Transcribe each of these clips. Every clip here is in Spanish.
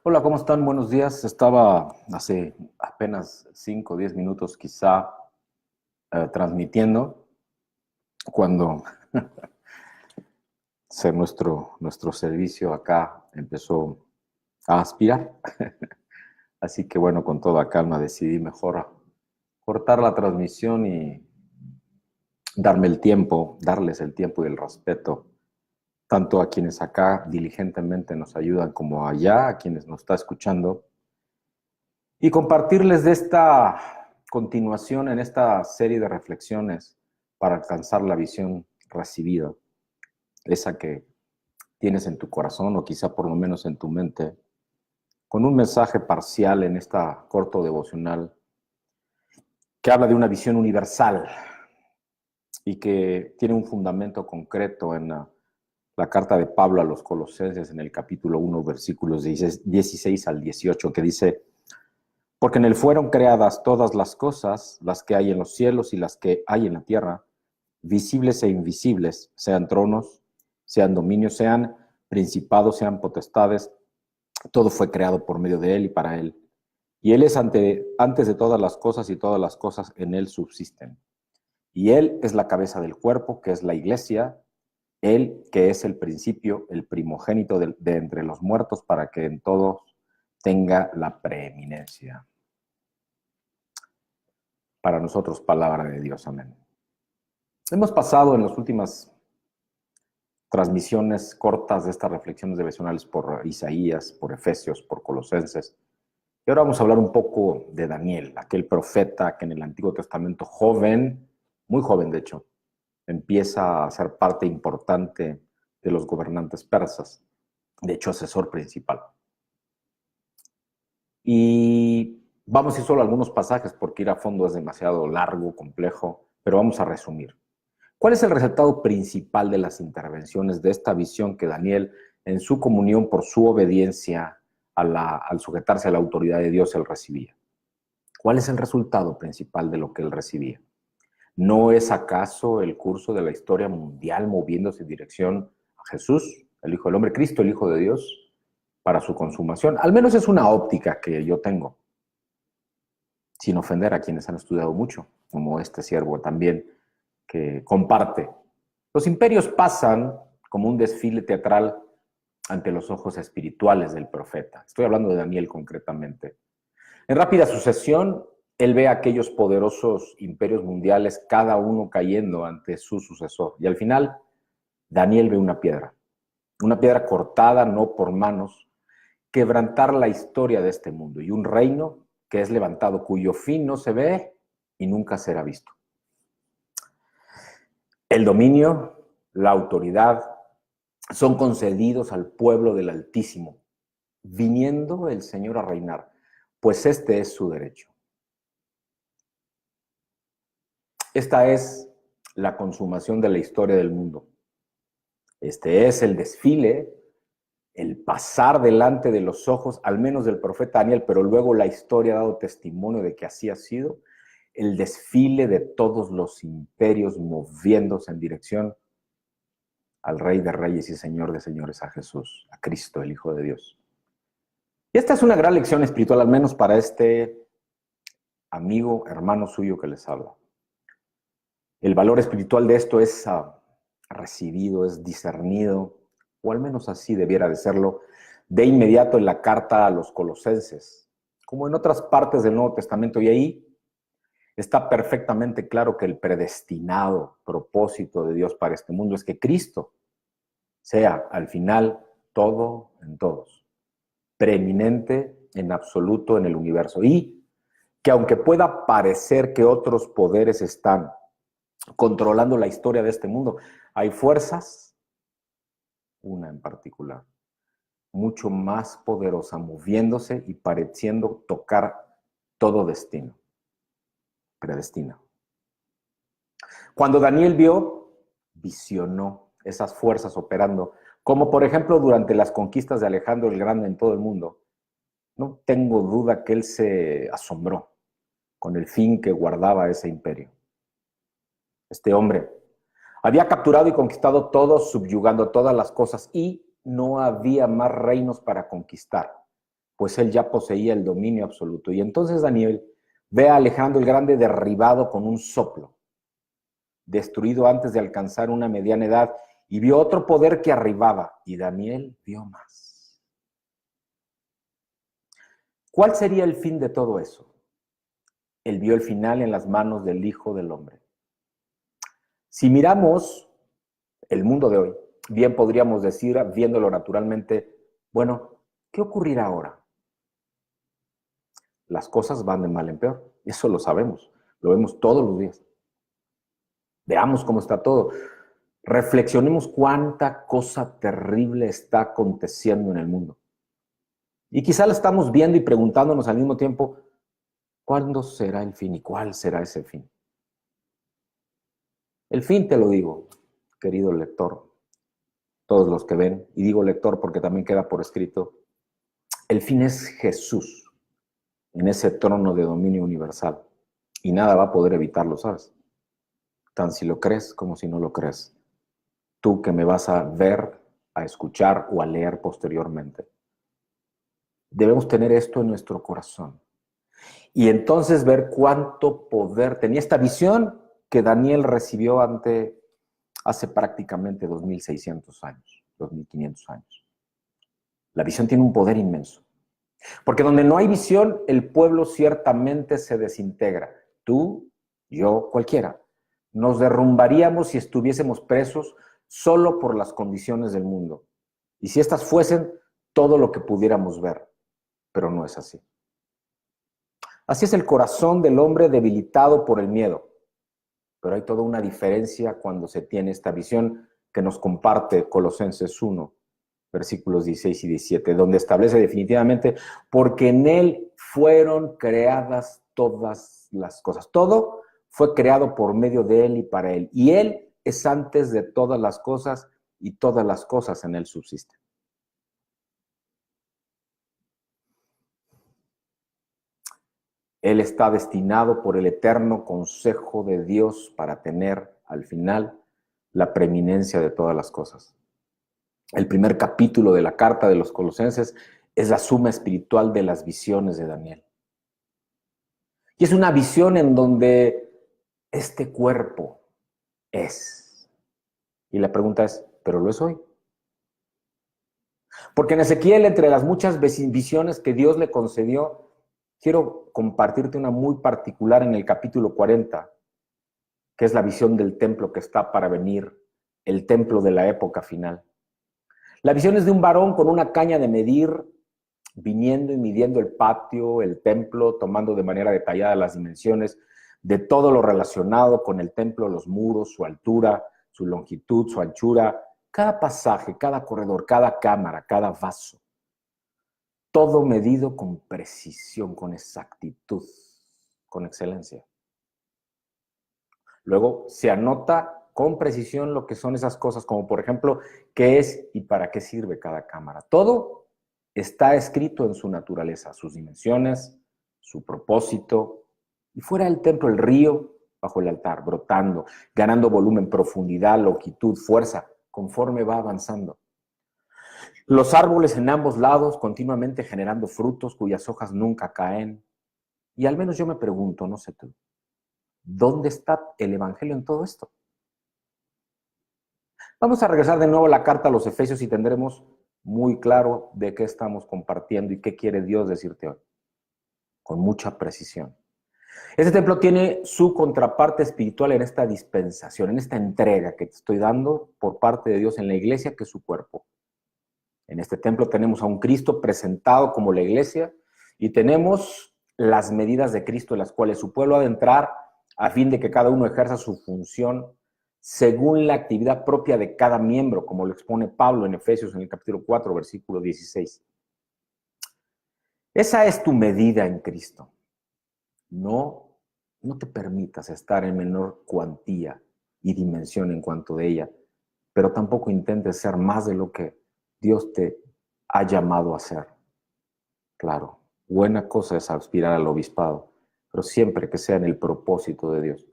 Hola, ¿cómo están? Buenos días. Estaba hace apenas 5 o 10 minutos quizá transmitiendo cuando nuestro servicio acá empezó a aspirar. Así que bueno, con toda calma decidí mejor cortar la transmisión y darles el tiempo y el respeto, tanto a quienes acá diligentemente nos ayudan como allá, a quienes nos está escuchando. Y compartirles de esta continuación en esta serie de reflexiones para alcanzar la visión recibida, esa que tienes en tu corazón o quizá por lo menos en tu mente, con un mensaje parcial en esta corto devocional que habla de una visión universal y que tiene un fundamento concreto en la carta de Pablo a los Colosenses en el capítulo 1, versículos 16 al 18, que dice: porque en él fueron creadas todas las cosas, las que hay en los cielos y las que hay en la tierra, visibles e invisibles, sean tronos, sean dominios, sean principados, sean potestades. Todo fue creado por medio de él y para él. Y él es antes de todas las cosas y todas las cosas en él subsisten. Y él es la cabeza del cuerpo, que es la iglesia, él que es el principio, el primogénito de entre los muertos, para que en todos tenga la preeminencia. Para nosotros, palabra de Dios. Amén. Hemos pasado en las últimas transmisiones cortas de estas reflexiones devocionales por Isaías, por Efesios, por Colosenses. Y ahora vamos a hablar un poco de Daniel, aquel profeta que en el Antiguo Testamento joven, muy joven de hecho, empieza a ser parte importante de los gobernantes persas, de hecho asesor principal. Y vamos a ir solo a algunos pasajes porque ir a fondo es demasiado largo, complejo, pero vamos a resumir. ¿Cuál es el resultado principal de las intervenciones de esta visión que Daniel, en su comunión por su obediencia al sujetarse a la autoridad de Dios, él recibía? ¿Cuál es el resultado principal de lo que él recibía? ¿No es acaso el curso de la historia mundial moviéndose en dirección a Jesús, el Hijo del Hombre, Cristo, el Hijo de Dios, para su consumación? Al menos es una óptica que yo tengo, sin ofender a quienes han estudiado mucho, como este siervo también, que comparte. Los imperios pasan como un desfile teatral ante los ojos espirituales del profeta. Estoy hablando de Daniel concretamente. En rápida sucesión, él ve a aquellos poderosos imperios mundiales, cada uno cayendo ante su sucesor. Y al final, Daniel ve una piedra cortada no por manos, quebrantar la historia de este mundo y un reino que es levantado cuyo fin no se ve y nunca será visto. El dominio, la autoridad, son concedidos al pueblo del Altísimo, viniendo el Señor a reinar, pues este es su derecho. Esta es la consumación de la historia del mundo. Este es el desfile, el pasar delante de los ojos, al menos del profeta Daniel, pero luego la historia ha dado testimonio de que así ha sido, el desfile de todos los imperios moviéndose en dirección al Rey de Reyes y Señor de Señores, a Jesús, a Cristo, el Hijo de Dios. Y esta es una gran lección espiritual, al menos para este amigo, hermano suyo que les habla. El valor espiritual de esto es recibido, es discernido, o al menos así debiera de serlo, de inmediato en la carta a los Colosenses, como en otras partes del Nuevo Testamento. Y ahí está perfectamente claro que el predestinado propósito de Dios para este mundo es que Cristo sea al final todo en todos, preeminente en absoluto en el universo, y que aunque pueda parecer que otros poderes están controlando la historia de este mundo, hay fuerzas, una en particular, mucho más poderosa, moviéndose y pareciendo tocar todo destino, predestina. Cuando Daniel visionó esas fuerzas operando, como por ejemplo durante las conquistas de Alejandro el Grande en todo el mundo, no tengo duda que él se asombró con el fin que guardaba ese imperio. Este hombre había capturado y conquistado todo, subyugando todas las cosas, y no había más reinos para conquistar. pues él ya poseía el dominio absoluto. Y entonces Daniel ve a Alejandro el Grande derribado con un soplo, destruido antes de alcanzar una mediana edad, y vio otro poder que arribaba, y Daniel vio más. ¿Cuál sería el fin de todo eso? Él vio el final en las manos del Hijo del Hombre. Si miramos el mundo de hoy, bien podríamos decir, viéndolo naturalmente, bueno, ¿qué ocurrirá ahora? Las cosas van de mal en peor, eso lo sabemos, lo vemos todos los días. Veamos cómo está todo. Reflexionemos cuánta cosa terrible está aconteciendo en el mundo. Y quizá lo estamos viendo y preguntándonos al mismo tiempo, ¿cuándo será el fin y cuál será ese fin? El fin, te lo digo, querido lector, todos los que ven, y digo lector porque también queda por escrito, el fin es Jesús en ese trono de dominio universal y nada va a poder evitarlo, ¿sabes? Tan si lo crees como si no lo crees. Tú que me vas a ver, a escuchar o a leer posteriormente. Debemos tener esto en nuestro corazón. Y entonces ver cuánto poder tenía esta visión que Daniel recibió hace prácticamente 2600 años, 2500 años. La visión tiene un poder inmenso. Porque donde no hay visión, el pueblo ciertamente se desintegra. Tú, yo, cualquiera. Nos derrumbaríamos si estuviésemos presos solo por las condiciones del mundo. Y si estas fuesen todo lo que pudiéramos ver. Pero no es así. Así es el corazón del hombre debilitado por el miedo. Pero hay toda una diferencia cuando se tiene esta visión que nos comparte Colosenses 1, versículos 16 y 17, donde establece definitivamente, porque en él fueron creadas todas las cosas. Todo fue creado por medio de él y para él. Y él es antes de todas las cosas y todas las cosas en él subsisten. Él está destinado por el eterno consejo de Dios para tener al final la preeminencia de todas las cosas. El primer capítulo de la carta de los Colosenses es la suma espiritual de las visiones de Daniel. Y es una visión en donde este cuerpo es. Y la pregunta es, ¿pero lo es hoy? Porque en Ezequiel, entre las muchas visiones que Dios le concedió, quiero compartirte una muy particular en el capítulo 40, que es la visión del templo que está para venir, el templo de la época final. La visión es de un varón con una caña de medir, viniendo y midiendo el patio, el templo, tomando de manera detallada las dimensiones de todo lo relacionado con el templo, los muros, su altura, su longitud, su anchura, cada pasaje, cada corredor, cada cámara, cada vaso. Todo medido con precisión, con exactitud, con excelencia. Luego se anota con precisión lo que son esas cosas, como por ejemplo, qué es y para qué sirve cada cámara. Todo está escrito en su naturaleza, sus dimensiones, su propósito. Y fuera del templo, el río bajo el altar, brotando, ganando volumen, profundidad, longitud, fuerza, conforme va avanzando. Los árboles en ambos lados continuamente generando frutos cuyas hojas nunca caen. Y al menos yo me pregunto, no sé tú, ¿dónde está el evangelio en todo esto? Vamos a regresar de nuevo a la carta a los Efesios y tendremos muy claro de qué estamos compartiendo y qué quiere Dios decirte hoy, con mucha precisión. Este templo tiene su contraparte espiritual en esta dispensación, en esta entrega que te estoy dando por parte de Dios en la iglesia, que es su cuerpo. En este templo tenemos a un Cristo presentado como la iglesia y tenemos las medidas de Cristo en las cuales su pueblo ha de entrar a fin de que cada uno ejerza su función según la actividad propia de cada miembro, como lo expone Pablo en Efesios en el capítulo 4, versículo 16. Esa es tu medida en Cristo. No te permitas estar en menor cuantía y dimensión en cuanto de ella, pero tampoco intentes ser más de lo que Dios te ha llamado a ser. Claro, buena cosa es aspirar al obispado, pero siempre que sea en el propósito de Dios.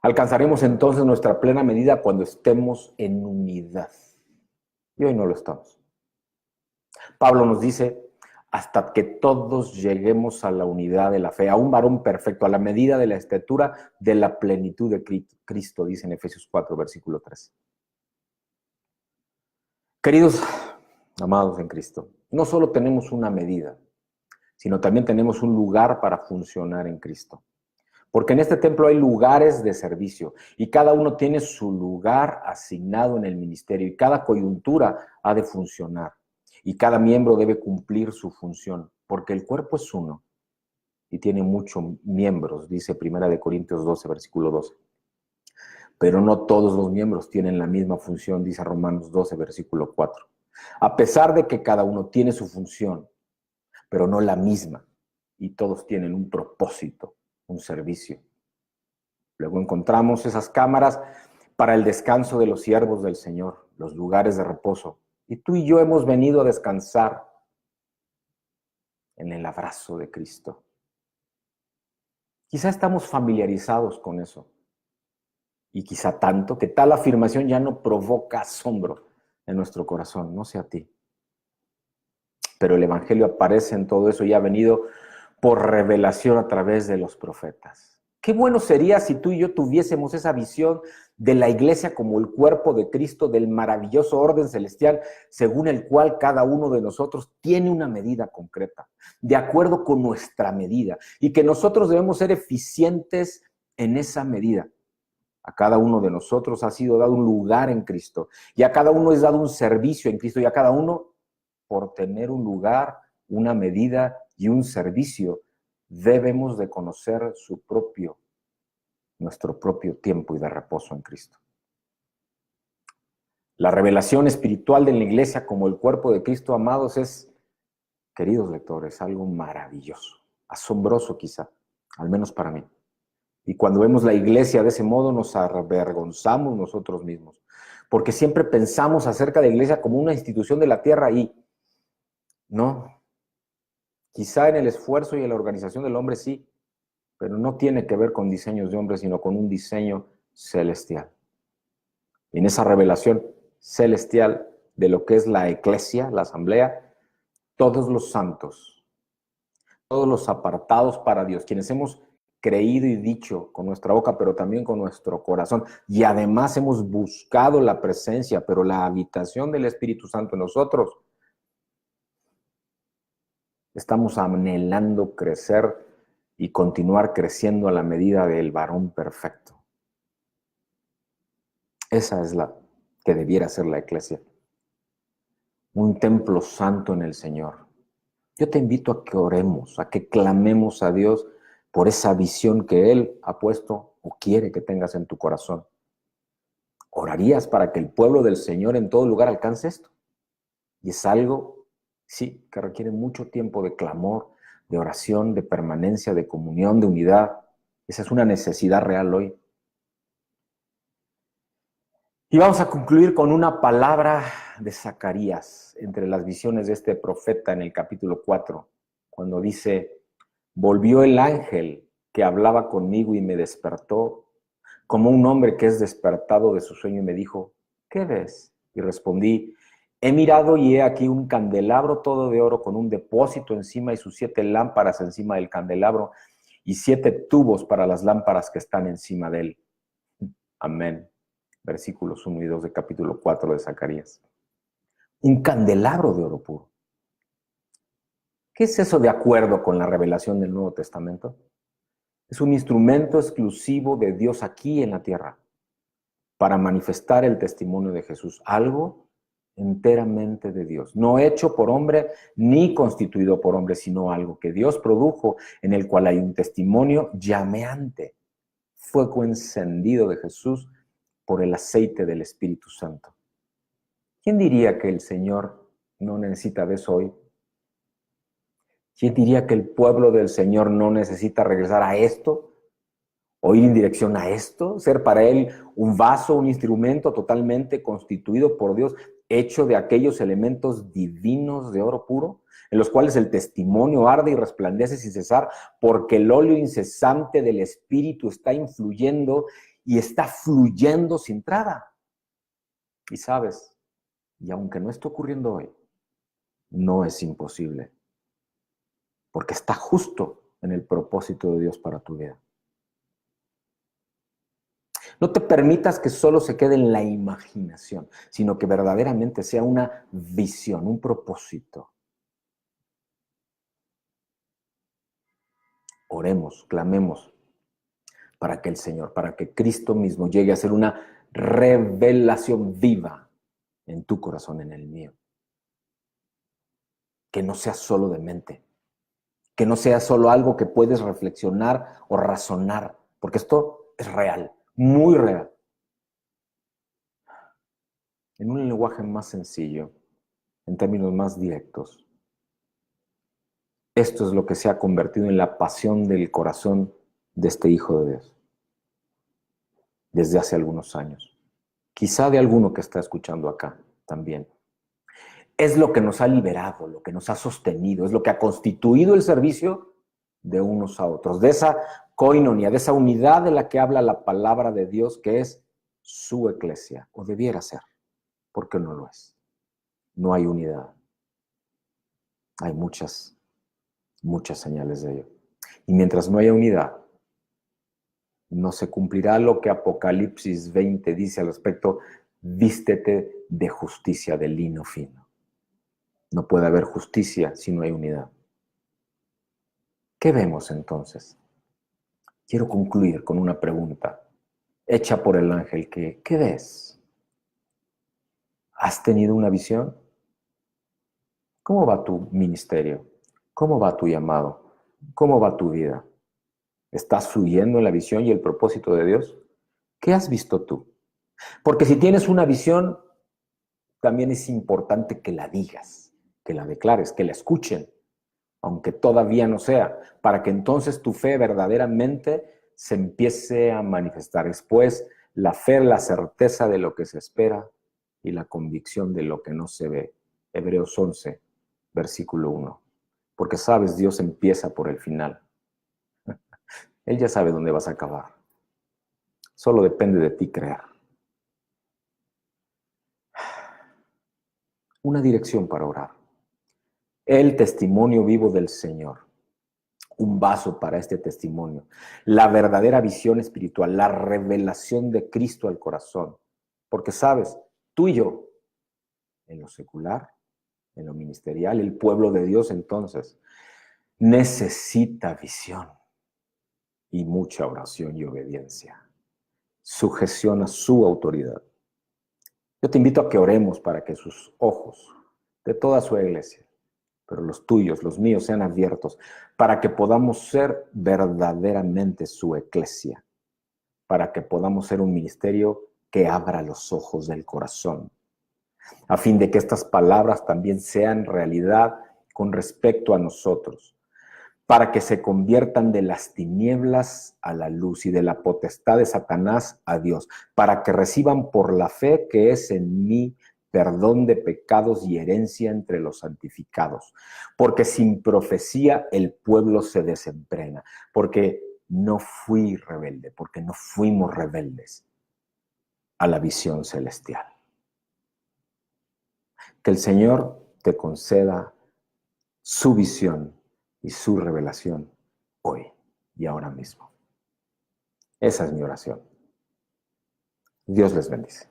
Alcanzaremos entonces nuestra plena medida cuando estemos en unidad. Y hoy no lo estamos. Pablo nos dice, hasta que todos lleguemos a la unidad de la fe, a un varón perfecto, a la medida de la estatura de la plenitud de Cristo, dice en Efesios 4, versículo 3. Queridos amados en Cristo, no solo tenemos una medida, sino también tenemos un lugar para funcionar en Cristo. Porque en este templo hay lugares de servicio y cada uno tiene su lugar asignado en el ministerio y cada coyuntura ha de funcionar y cada miembro debe cumplir su función, porque el cuerpo es uno y tiene muchos miembros, dice 1 Corintios 12, versículo 12. Pero no todos los miembros tienen la misma función, dice Romanos 12, versículo 4. A pesar de que cada uno tiene su función, pero no la misma, y todos tienen un propósito, un servicio. Luego encontramos esas cámaras para el descanso de los siervos del Señor, los lugares de reposo. Y tú y yo hemos venido a descansar en el abrazo de Cristo. Quizá estamos familiarizados con eso. Y quizá tanto que tal afirmación ya no provoca asombro en nuestro corazón, no sé a ti. Pero el Evangelio aparece en todo eso y ha venido por revelación a través de los profetas. Qué bueno sería si tú y yo tuviésemos esa visión de la iglesia como el cuerpo de Cristo, del maravilloso orden celestial, según el cual cada uno de nosotros tiene una medida concreta, de acuerdo con nuestra medida, y que nosotros debemos ser eficientes en esa medida. A cada uno de nosotros ha sido dado un lugar en Cristo, y a cada uno es dado un servicio en Cristo, y a cada uno, por tener un lugar, una medida y un servicio, debemos de conocer nuestro propio tiempo y de reposo en Cristo. La revelación espiritual de la iglesia como el cuerpo de Cristo, amados, es, queridos lectores, algo maravilloso, asombroso quizá, al menos para mí. Y cuando vemos la iglesia de ese modo nos avergonzamos nosotros mismos, porque siempre pensamos acerca de la iglesia como una institución de la tierra y no. Quizá en el esfuerzo y en la organización del hombre sí, pero no tiene que ver con diseños de hombres, sino con un diseño celestial. Y en esa revelación celestial de lo que es la eclesia, la asamblea, todos los santos, todos los apartados para Dios, quienes hemos creído y dicho con nuestra boca, pero también con nuestro corazón, y además hemos buscado la presencia, pero la habitación del Espíritu Santo en nosotros, estamos anhelando crecer y continuar creciendo a la medida del varón perfecto. Esa es la que debiera ser la iglesia. Un templo santo en el Señor. Yo te invito a que oremos, a que clamemos a Dios por esa visión que Él ha puesto o quiere que tengas en tu corazón. ¿Orarías para que el pueblo del Señor en todo lugar alcance esto? Y es algo, sí, que requiere mucho tiempo de clamor, de oración, de permanencia, de comunión, de unidad. Esa es una necesidad real hoy. Y vamos a concluir con una palabra de Zacarías entre las visiones de este profeta en el capítulo 4, cuando dice, volvió el ángel que hablaba conmigo y me despertó, como un hombre que es despertado de su sueño y me dijo, ¿qué ves? Y respondí, he mirado y he aquí un candelabro todo de oro con un depósito encima y sus 7 lámparas encima del candelabro y 7 tubos para las lámparas que están encima de él. Amén. Versículos 1 y 2 del capítulo 4 de Zacarías. Un candelabro de oro puro. ¿Qué es eso de acuerdo con la revelación del Nuevo Testamento? Es un instrumento exclusivo de Dios aquí en la tierra para manifestar el testimonio de Jesús. Algo enteramente de Dios. No hecho por hombre ni constituido por hombre, sino algo que Dios produjo en el cual hay un testimonio llameante. Fuego encendido de Jesús por el aceite del Espíritu Santo. ¿Quién diría que el Señor no necesita de eso hoy? ¿Quién diría que el pueblo del Señor no necesita regresar a esto? ¿O ir en dirección a esto? Ser para Él un vaso, un instrumento totalmente constituido por Dios, hecho de aquellos elementos divinos de oro puro, en los cuales el testimonio arde y resplandece sin cesar, porque el óleo incesante del Espíritu está influyendo y está fluyendo sin traba. Y sabes, y aunque no esté ocurriendo hoy, no es imposible. porque está justo en el propósito de Dios para tu vida. No te permitas que solo se quede en la imaginación, sino que verdaderamente sea una visión, un propósito. Oremos, clamemos para que el Señor, para que Cristo mismo llegue a ser una revelación viva en tu corazón, en el mío. Que no sea solo de mente, que no sea solo algo que puedes reflexionar o razonar, porque esto es real, muy real. En un lenguaje más sencillo, en términos más directos, esto es lo que se ha convertido en la pasión del corazón de este Hijo de Dios desde hace algunos años. Quizá de alguno que está escuchando acá también. Es lo que nos ha liberado, lo que nos ha sostenido, es lo que ha constituido el servicio de unos a otros, de esa koinonia, de esa unidad de la que habla la palabra de Dios, que es su eclesia, o debiera ser, porque no lo es. No hay unidad. Hay muchas señales de ello. Y mientras no haya unidad, no se cumplirá lo que Apocalipsis 20 dice al respecto: vístete de justicia, de lino fino. No puede haber justicia si no hay unidad. ¿Qué vemos entonces? Quiero concluir con una pregunta hecha por el ángel. ¿Qué ves? ¿Has tenido una visión? ¿Cómo va tu ministerio? ¿Cómo va tu llamado? ¿Cómo va tu vida? ¿Estás fluyendo en la visión y el propósito de Dios? ¿Qué has visto tú? Porque si tienes una visión, también es importante que la digas, que la declares, que la escuchen, aunque todavía no sea, para que entonces tu fe verdaderamente se empiece a manifestar. Después, la fe, la certeza de lo que se espera y la convicción de lo que no se ve. Hebreos 11, versículo 1. Porque sabes, Dios empieza por el final. Él ya sabe dónde vas a acabar. Solo depende de ti creer. Una dirección para orar. El testimonio vivo del Señor. Un vaso para este testimonio. La verdadera visión espiritual, la revelación de Cristo al corazón. Porque sabes, tú y yo, en lo secular, en lo ministerial, el pueblo de Dios entonces, necesita visión y mucha oración y obediencia. Sujeción a su autoridad. Yo te invito a que oremos para que sus ojos de toda su iglesia, pero los tuyos, los míos, sean abiertos, para que podamos ser verdaderamente su eclesia, para que podamos ser un ministerio que abra los ojos del corazón, a fin de que estas palabras también sean realidad con respecto a nosotros, para que se conviertan de las tinieblas a la luz y de la potestad de Satanás a Dios, para que reciban por la fe que es en mí perdón de pecados y herencia entre los santificados, porque sin profecía el pueblo se desemprena, porque no fui rebelde, porque no fuimos rebeldes a la visión celestial. Que el Señor te conceda su visión y su revelación hoy y ahora mismo. Esa es mi oración. Dios les bendice.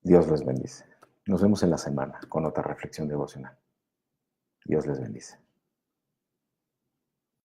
Dios les bendice. Nos vemos en la semana con otra reflexión devocional. Dios les bendice.